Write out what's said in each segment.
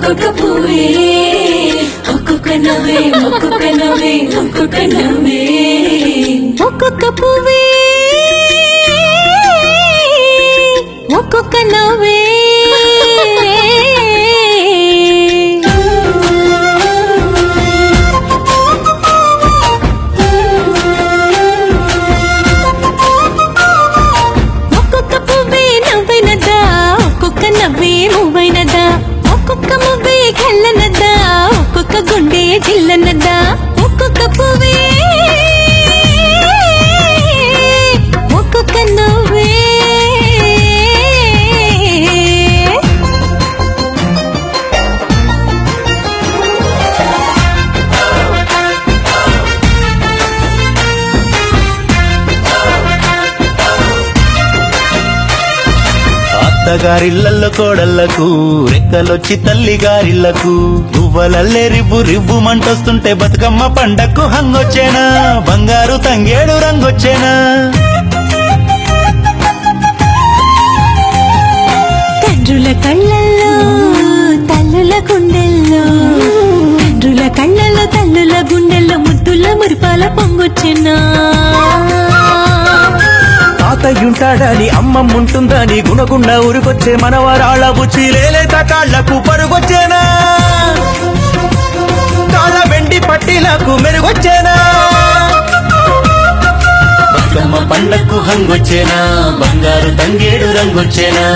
ఒక్కొక్క పువ్వే ఒక్కొక్క నవ్వే ఒక్కొక్క నవ్వే ఒక్కొక్క నవ్వే ఒక్కొక్క పువ్వే ఒక్కొక్క నవ్వే ఒక్కొక్క పువ్వే నవ్వైనదా ఒక్కొక్క నవ్వే మువ్వైనదా ఒక్కొక్క మువ్వే కళ్ళనదా ఒక్కొక్క గుండె జిల్లనదా ఒక్కొక్క పువ్వే ఒక్కొక్క నవ్వే అత్తగారిళ్లలో కోడళ్లకు రెక్కలొచ్చి తల్లిగారిళ్లకు పువ్వలల్లే రివ్వు రివ్వు మంటొస్తుంటే బతుకమ్మ పండక్కు హంగొచ్చేనా బంగారు తంగేడు రంగొచ్చేనా తండ్రుల కళ్ళల్లో తల్లుల గుండెల్లో తండ్రుల కళ్ళల్లో తల్లుల గుండెల్లో ముద్దుల మురిపాల పొంగొచ్చెనా తాతయ్యుంటాడని అమ్మమ్ముంటుందని గుణగుండ ఊరికొచ్చే మనవరాళ్ళ బుచ్చి లేలేత కాళ్లకు పరుగొచ్చేనా కాళ్ళ వెండి పట్టీలకు మెరుగొచ్చేనా బతుకమ్మ పండక్కు హంగొచ్చేనా బంగారు తంగేడు రంగొచ్చేనా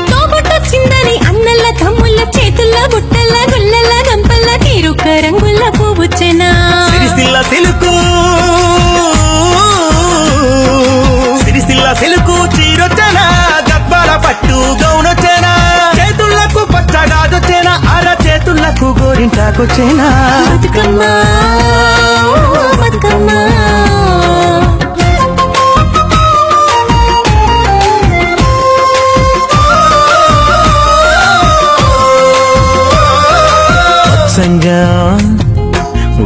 తోబుట్టొచ్చిందని అన్నల్ల తమ్ముళ్ళ చేతుల్లో బుట్టల్ల గుల్లల్ల గంపల్ల తీరుక్క రంగుల్ల పువ్వుచ్చెనా సిరిసిల్ల సిలుకు సిరిసిల్ల సిలుకు చీరొచ్చేనా గద్వాల పట్టు గౌనొచ్చేనా చేతులకు పచ్చగాదొచ్చేనా అర చేతులకు గోరింటాకొచ్చేనా బతుకమ్మ బతుకమ్మ వెచ్చంగా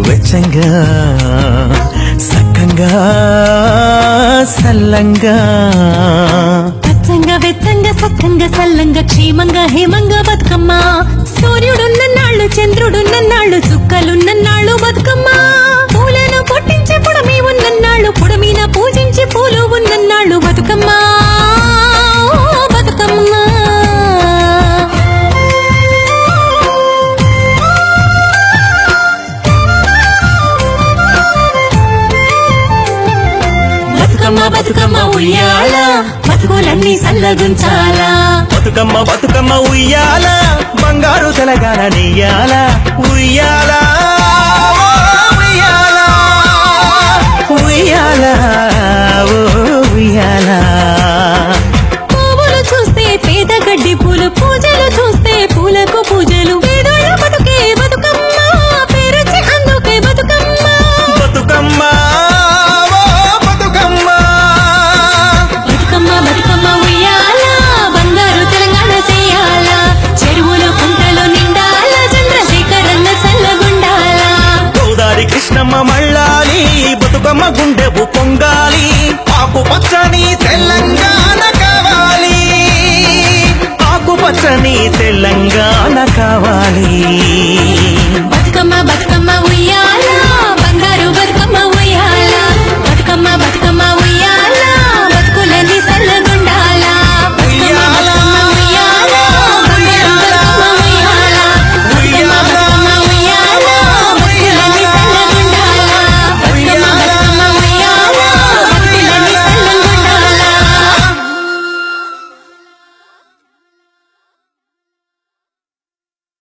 వెచ్చంగా సక్కంగా సల్లంగా పచ్చంగా వెచ్చంగా సక్కంగా సల్లంగా క్షేమంగా హేమంగా బతుకమ్మ సూర్యుడున్న నాళ్ళు చంద్రుడున్న నాళ్ళు చుక్కలున్న నాళ్ళు బతుకమ్మ పూలను పొట్టించి పుడమి ఉన్న నాళ్ళు పుడమిన పూజించి పూలు ఉన్న నాళ్ళు బతుకమ్మ బతుకమ్మ బతుకమ్మ బతుకమ్మ ఉయ్యాల బతుకులన్నీ సల్లగుంచాలా బతుకమ్మ బతుకమ్మ ఉయ్యాల బంగారు తెలంగాణ నెయ్యాల ఉయ్యాల ఉయ్యాల ఉయ్యాల ఓ ఉయ్యాల పువ్వులు చూస్తే పేద గడ్డి పూలు పూజలు చూస్తే పూలకు పూజలు పేదోళ్ళ బతుకే బతుకమ్మ పేరొచ్చి అందుకే బతుకమ్మ బతుకమ్మ బతుకమ్మ బతుకమ్మ ఉయ్యాల బంగారు తెలంగాణ చేయాల చెరువులు కుంటలు నిండాల చంద్రశేఖరన్న సల్లగుండాల గోదారి కృష్ణమ్మ మళ్ళాలి బతుకమ్మ గుండెవు పొంగాలి ఆకుపచ్చని తెలంగాణ కావాలి ఆకుపచ్చని తెలంగాణ కావాలి